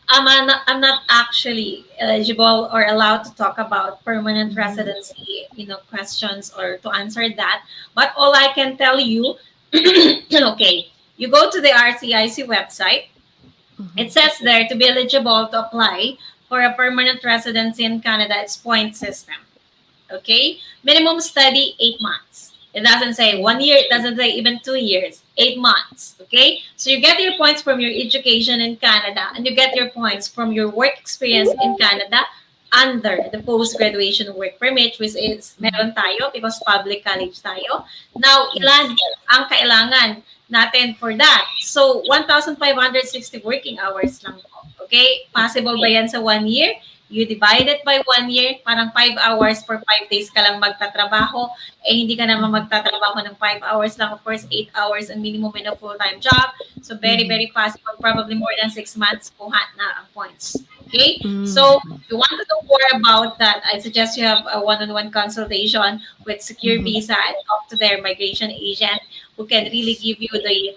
I'm not actually eligible or allowed to talk about permanent Mm-hmm. residency, questions or to answer that. But all I can tell you, okay, you go to the RCIC website. It Mm-hmm. says there to be eligible to apply for a permanent residency in Canada, it's point system. Okay? Minimum study 8 months. It doesn't say 1 year, it doesn't say even 2 years, 8 months. Okay? So you get your points from your education in Canada, and you get your points from your work experience in Canada under the post-graduation work permit, which is Mm-hmm. meron tayo because public college tayo. Now, Yes. ilan ang kailangan natin for that? So, 1,560 working hours lang po. Okay? Possible ba yan sa 1 year? You divide it by 1 year, parang 5 hours for 5 days ka lang magtatrabaho. Eh, hindi ka naman Mm-hmm. magtatrabaho ng 5 hours lang. Of course, 8 hours ang minimum in a full-time job. So, very, Mm-hmm. very possible. Probably more than 6 months, kuha na ang points. Okay? So, Mm-hmm. if you want to know more about that, I suggest you have a one-on-one consultation with Secure Mm-hmm. Visa and talk to their migration agent who can really Yes. give you the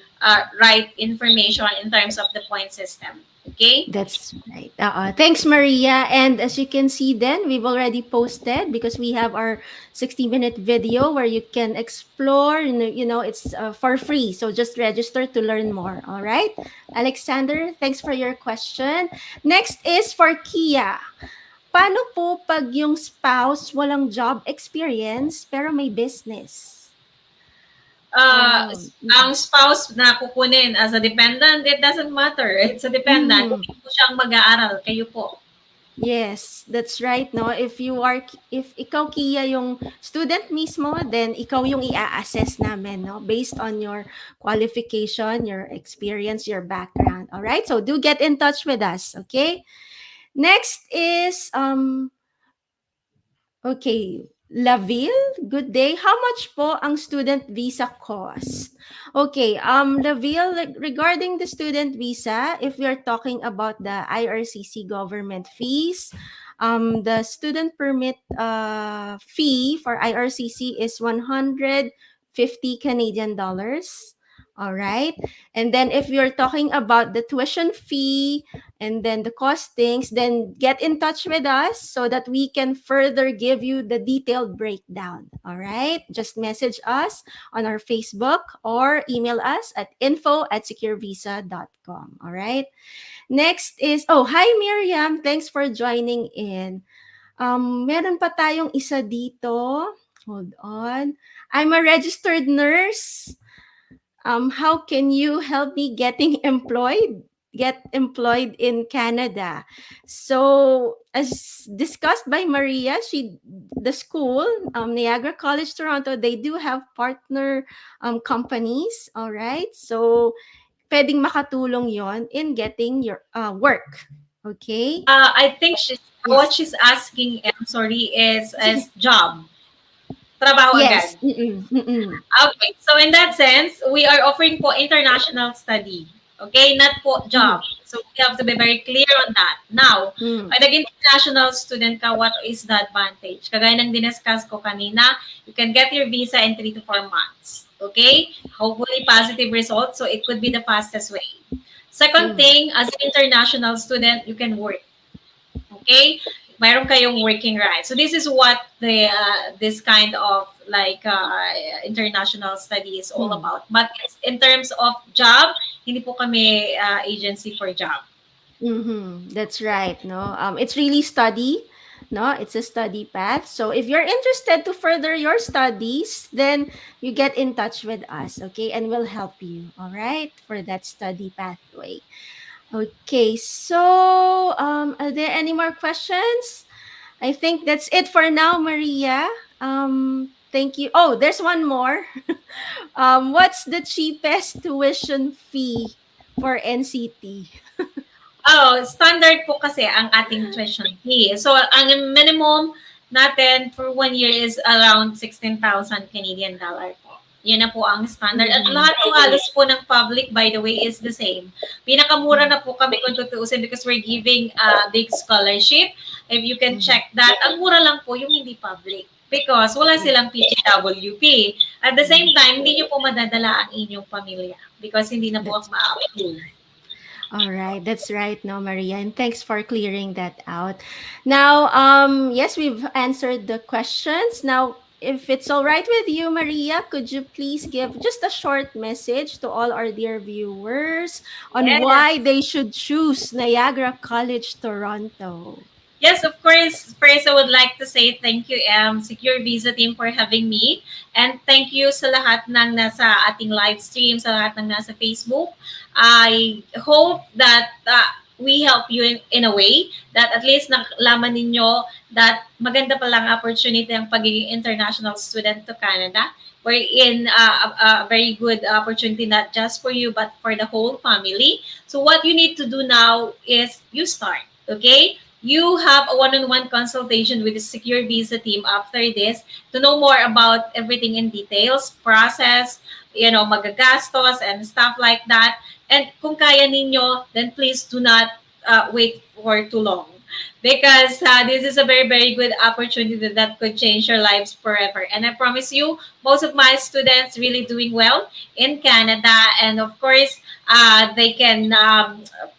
right information in terms of the point system. Okay? That's right. Thanks, Maria. And as you can see, then we've already posted because we have our 60-minute video where you can explore. It's for free. So just register to learn more. All right, Alexander. Thanks for your question. Next is for Kia. Paano po pag yung spouse walang job experience pero may business? uh, Um, ang spouse na kukunin as a dependent, it doesn't matter. It's a dependent. mhm. Hindi po siyang mag-aaral. Kayo po. Yes, that's right, no? If ikaw Kia yung student mismo, then ikaw yung i-assess namin, no? Based on your qualification, your experience, your background. All right? So do get in touch with us, okay? Next is okay, Laville, good day. How much po ang student visa cost? Okay, Laville, regarding the student visa, if we are talking about the IRCC government fees, the student permit fee for IRCC is 150 Canadian dollars. All right. And then if you're talking about the tuition fee and then the costings, then get in touch with us so that we can further give you the detailed breakdown. All right. Just message us on our Facebook or email us at info@securevisa.com. All right. Next is, oh, hi Miriam. Thanks for joining in. Meron pa tayong isa dito. Hold on. I'm a registered nurse. How can you help me get employed in Canada? So as discussed by Maria, the school, Niagara College Toronto, they do have partner companies. All right. So pwedeng makatulong yon in getting your work. Okay. I think what Yes. she's asking, I'm sorry, is job. Trabaho Yes. agad. Mm-mm. Mm-mm. Okay, so in that sense, we are offering po international study. Okay, not po Mm-hmm. job. So we have to be very clear on that. Now, Mm-hmm. pag nag-international student ka, what is the advantage? Kagaya ng diniscuss ko kanina, you can get your visa in 3 to 4 months. Okay? Hopefully positive results. So it could be the fastest way. Second Mm-hmm. thing, as an international student, you can work. Okay? Mayroon kayong working rights. So this is what the this kind of like international study is all Mm-hmm. about. But in terms of job, hindi po kami agency for job. Mm-hmm. That's right. No, it's really study. No, it's a study path. So if you're interested to further your studies, then you get in touch with us, okay, and we'll help you. All right, for that study pathway. Okay. So, are there any more questions? I think that's it for now, Maria. Thank you. Oh, there's one more. What's the cheapest tuition fee for NCT? Oh, standard po kasi ang ating tuition fee. So, ang minimum natin for 1 year is around 16,000 Canadian dollar po. Yun na po ang standard. At Mhm. lahat po halos po ng public, by the way, is the same. Pinakamura Mhm. na po kami kung tutuusin because we're giving a big scholarship. If you can Mhm. check that, ang mura lang po yung hindi public because wala silang PGWP. At the same Mhm. time, hindi nyo po madadala ang inyong pamilya because hindi na po That's ma-approve. all right. That's right, no, Maria. And thanks for clearing that out. Now, yes, we've answered the questions. Now, if it's all right with you, Maria, could you please give just a short message to all our dear viewers on Yes. why they should choose Niagara College Toronto? Yes, of course. First, I would like to say thank you, Secure Visa team for having me. And thank you sa lahat ng nasa ating live stream, sa lahat ng nasa Facebook. I hope that we help you in a way that at least nalaman ninyo that maganda palang opportunity ang pagiging international student to Canada. We're in a very good opportunity not just for you but for the whole family. So what you need to do now is you start, okay? You have a one-on-one consultation with the Secure Visa team after this to know more about everything in details, process, magagastos and stuff like that. And kung kaya ninyo, then please do not wait for too long. Because this is a very, very good opportunity that could change your lives forever. And I promise you, most of my students really doing well in Canada. And of course, they can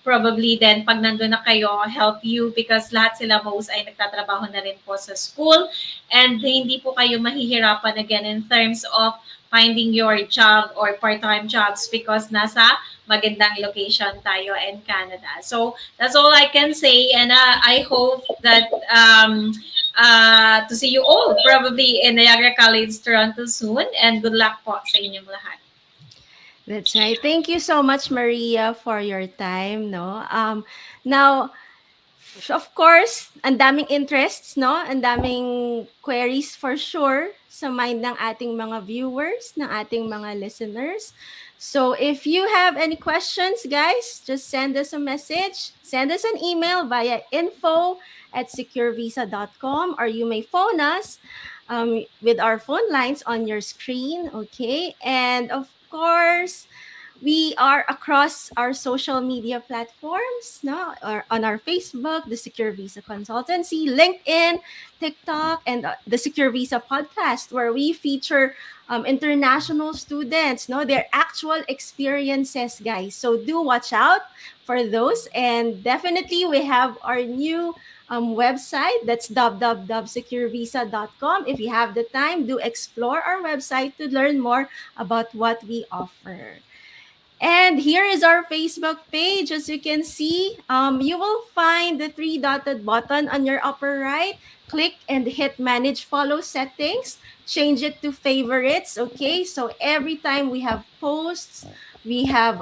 probably then pag nandun na kayo, help you because lahat sila most ay nagtatrabaho na rin po sa school and hindi po kayo mahihirapan again in terms of finding your job or part-time jobs because nasa magandang location tayo in Canada. So that's all I can say and I hope that to see you all probably in Niagara College Toronto soon and good luck po sa inyong lahat. That's right. Thank you so much, Maria, for your time. No. Now, of course, ang daming interests, no? Ang daming queries for sure sa mind ng ating mga viewers, ng ating mga listeners. So if you have any questions, guys, just send us a message. Send us an email via info@securevisa.com or you may phone us with our phone lines on your screen, okay? And of course, We are across our social media platforms, no, or on our Facebook, the Secure Visa Consultancy, LinkedIn, TikTok, and the Secure Visa podcast, where we feature international students, no, their actual experiences, guys. So do watch out for those. And definitely, we have our new website. That's www.securevisa.com. If you have the time, do explore our website to learn more about what we offer. And here is our Facebook page. As you can see, you will find the three dotted button on your upper right. Click and hit manage follow settings. Change it to favorites. Okay. So every time we have posts, we have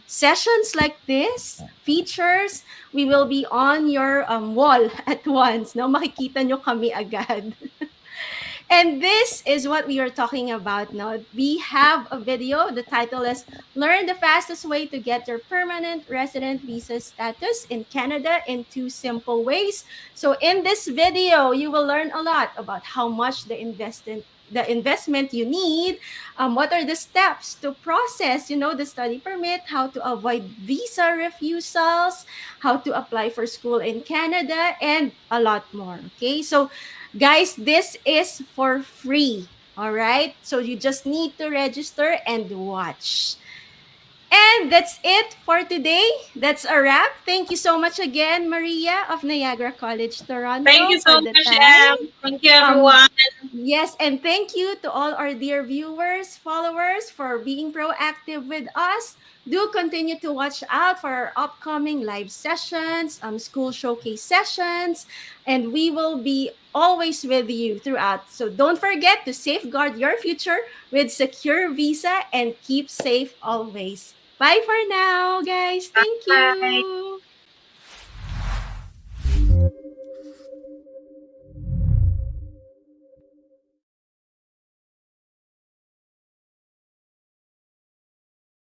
sessions like this, features, we will be on your wall at once. No, makikita nyo kami agad. And this is what we are talking about now. We have a video. The title is Learn the Fastest Way to Get Your Permanent Resident Visa Status in Canada in 2 Simple Ways. So in this video, you will learn a lot about how much the investment you need, what are the steps to process, the study permit, how to avoid visa refusals, how to apply for school in Canada, and a lot more. Okay, so guys, this is for free. All right. So you just need to register and watch. And that's it for today. That's a wrap. Thank you so much again, Maria of Niagara College Thank Toronto, you so for the much, time. Em. Thank you, Um, everyone. yes, and thank you to all our dear viewers, followers for being proactive with us. Do continue to watch out for our upcoming live sessions, school showcase sessions, and we will be always with you throughout. So don't forget to safeguard your future with secure visa and keep safe always. Bye for now, guys. Thank Bye. you.